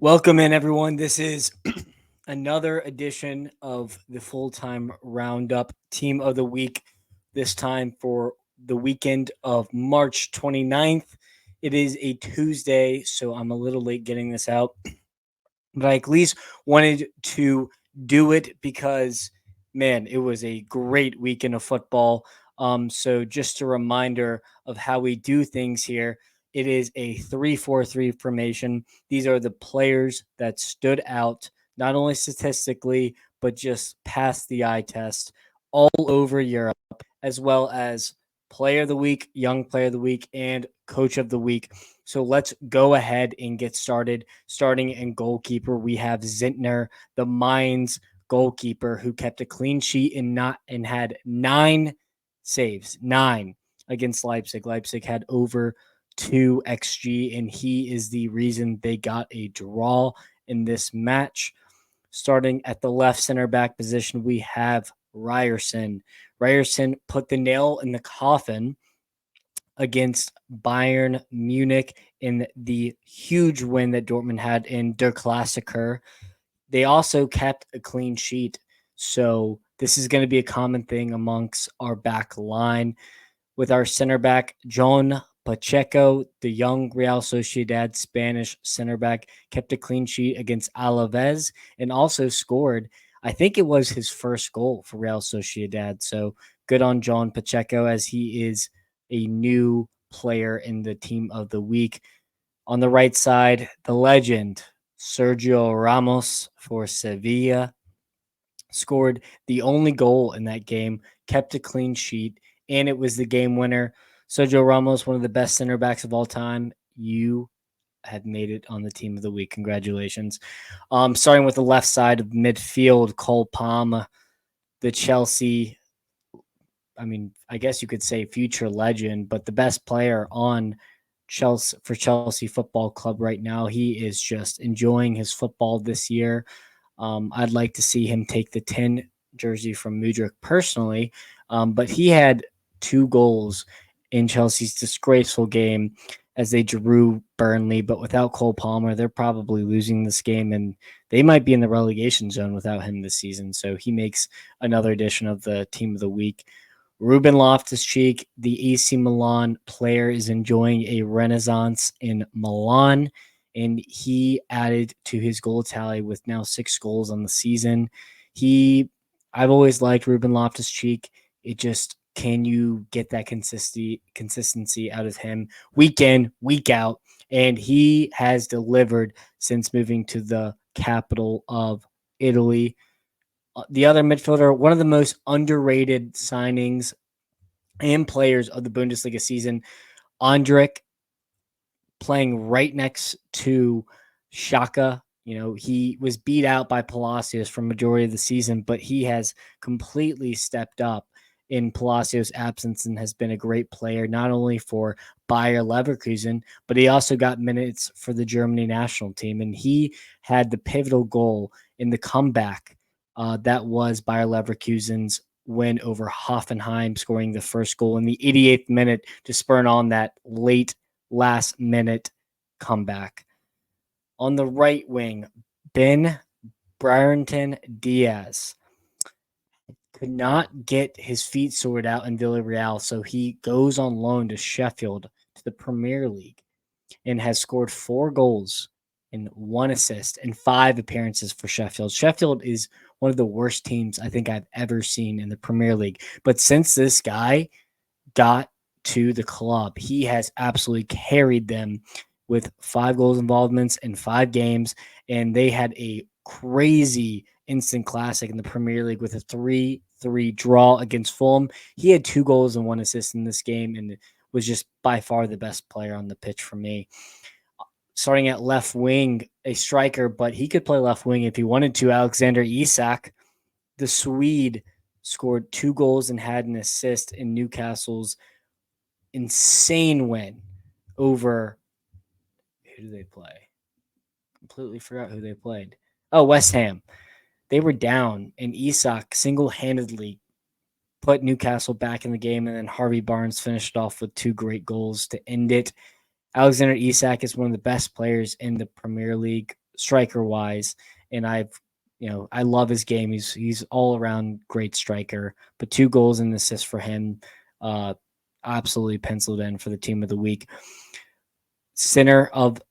Welcome in, everyone. This is another edition of the full-time roundup team of the week, this time for the weekend of March 29th. It is a Tuesday, so I'm a little late getting this out, but I at least wanted to do it because, man, it was a great weekend of football. So just a reminder of how we do things here. It is a 3-4-3 formation. These are the players that stood out, not only statistically, but just passed the eye test all over Europe, as well as player of the week, young player of the week, and coach of the week. So let's go ahead and get started. Starting in goalkeeper, we have Zintner, the Mainz goalkeeper, who kept a clean sheet and had 9 saves, 9 against Leipzig. Leipzig had over 2 xG, and he is the reason they got a draw in this match. Starting at the left center back position, we have Ryerson. Ryerson put the nail in the coffin against Bayern Munich in the huge win that Dortmund had in Der Klassiker. They also kept a clean sheet. So this is going to be a common thing amongst our back line. With our center back, John Pacheco, the young Real Sociedad Spanish center back, kept a clean sheet against Alaves and also scored. I think it was his first goal for Real Sociedad. So good on John Pacheco, as he is a new player in the team of the week. On the right side, the legend, Sergio Ramos for Sevilla, scored the only goal in that game, kept a clean sheet, and it was the game winner. Sergio Ramos, one of the best center backs of all time. You have made it on the team of the week. Congratulations. Starting with the left side of midfield, Cole Palmer, the Chelsea, I guess you could say future legend, but the best player on Chelsea Football Club right now. He is just enjoying his football this year. I'd like to see him take the 10 jersey from Mudryk personally, but he had 2 goals in Chelsea's disgraceful game as they drew Burnley. But without Cole Palmer, they're probably losing this game, and they might be in the relegation zone without him this season. So he makes another edition of the team of the week. Ruben Loftus-Cheek, the AC Milan player, is enjoying a renaissance in Milan, and he added to his goal tally with now 6 goals on the season. I've always liked Ruben Loftus-Cheek. It just, can you get that consistency out of him week in, week out? And he has delivered since moving to the capital of Italy. The other midfielder, one of the most underrated signings and players of the Bundesliga season, Andrik, playing right next to Xhaka. He was beat out by Palacios for majority of the season, but he has completely stepped up in Palacios' absence and has been a great player, not only for Bayer Leverkusen, but he also got minutes for the Germany national team. And he had the pivotal goal in the comeback that was Bayer Leverkusen's win over Hoffenheim, scoring the first goal in the 88th minute to spurn on that last minute comeback. On the right wing, Ben Brereton Diaz could not get his feet sorted out in Villarreal, so he goes on loan to Sheffield, to the Premier League, and has scored 4 goals and 1 assist and 5 appearances for Sheffield. Sheffield is one of the worst teams I think I've ever seen in the Premier League. But since this guy got to the club, he has absolutely carried them with 5 goals involvements in 5 games, and they had a crazy instant classic in the Premier League with a 3-3 draw against Fulham. He had 2 goals and 1 assist in this game and was just by far the best player on the pitch for me. Starting at left wing, a striker, but he could play left wing if he wanted to, Alexander Isak, the Swede, scored 2 goals and had an assist in Newcastle's insane win over, who do they play? Completely forgot who they played. Oh, West Ham. They were down, and Isak single-handedly put Newcastle back in the game, and then Harvey Barnes finished off with 2 great goals to end it. Alexander Isak is one of the best players in the Premier League striker wise, and I love his game. He's all around great striker. But 2 goals and assists for him, uh, absolutely penciled in for the team of the week. Center of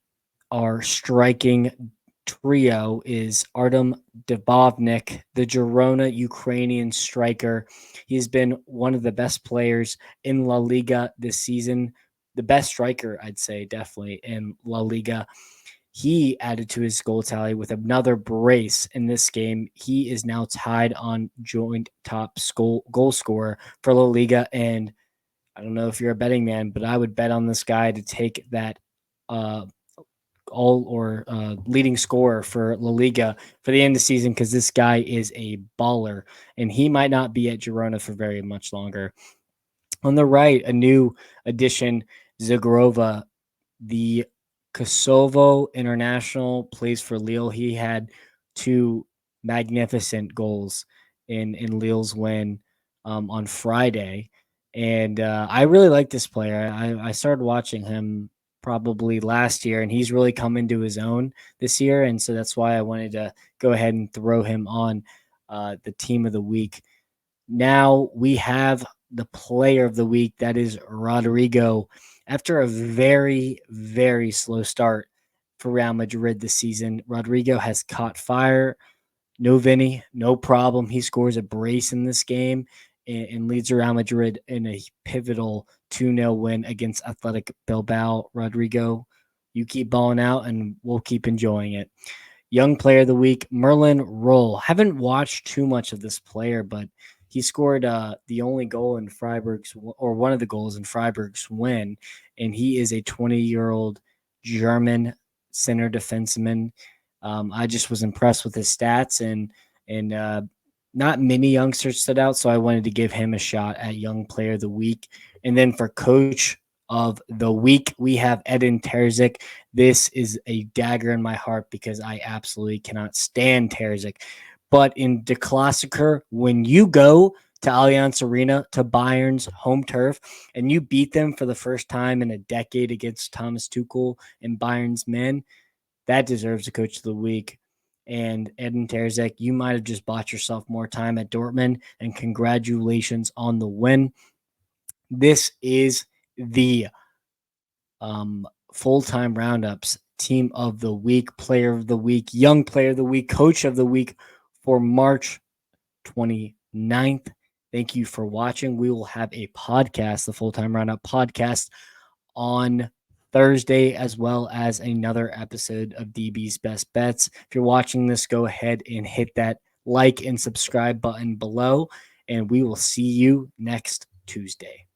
our striking trio is Artem Dubovnik, the Girona Ukrainian striker. He's been one of the best players in La Liga this season, the best striker, I'd say, definitely in La Liga. He added to his goal tally with another brace in this game. He is now tied on joint top goal scorer for La Liga. And I don't know if you're a betting man, but I would bet on this guy to take that uh, leading scorer for La Liga for the end of the season, because this guy is a baller and he might not be at Girona for very much longer. On the right, a new addition, Zagrova, the Kosovo international, plays for Lille. He had 2 magnificent goals in Lille's win on Friday. And I really like this player. I started watching him probably last year, and he's really come into his own this year. And so that's why I wanted to go ahead and throw him on the team of the week. Now we have the player of the week. That is Rodrigo. After a very, very slow start for Real Madrid this season, Rodrigo has caught fire. No Vinny, no problem. He scores a brace in this game and leads Real Madrid in a pivotal 2-0 win against Athletic Bilbao. Rodrigo, you keep balling out and we'll keep enjoying it. Young player of the week, Merlin Roll. Haven't watched too much of this player, but he scored the only goal in Freiburg's, or one of the goals in Freiburg's win, and he is a 20-year-old German center defenseman. I just was impressed with his stats, and not many youngsters stood out, so I wanted to give him a shot at Young Player of the Week. And then for Coach of the Week, we have Edin Terzic. This is a dagger in my heart because I absolutely cannot stand Terzic. But in the Klassiker, when you go to Allianz Arena, to Bayern's home turf, and you beat them for the first time in a decade against Thomas Tuchel and Bayern's men, that deserves a Coach of the Week. And Edin Terzic, you might have just bought yourself more time at Dortmund, and congratulations on the win. This is the full-time roundups team of the week, player of the week, young player of the week, coach of the week for March 29th. Thank you for watching. We will have a podcast, the full-time roundup podcast, on Thursday, as well as another episode of DB's Best Bets. If you're watching this, go ahead and hit that like and subscribe button below, and we will see you next Tuesday.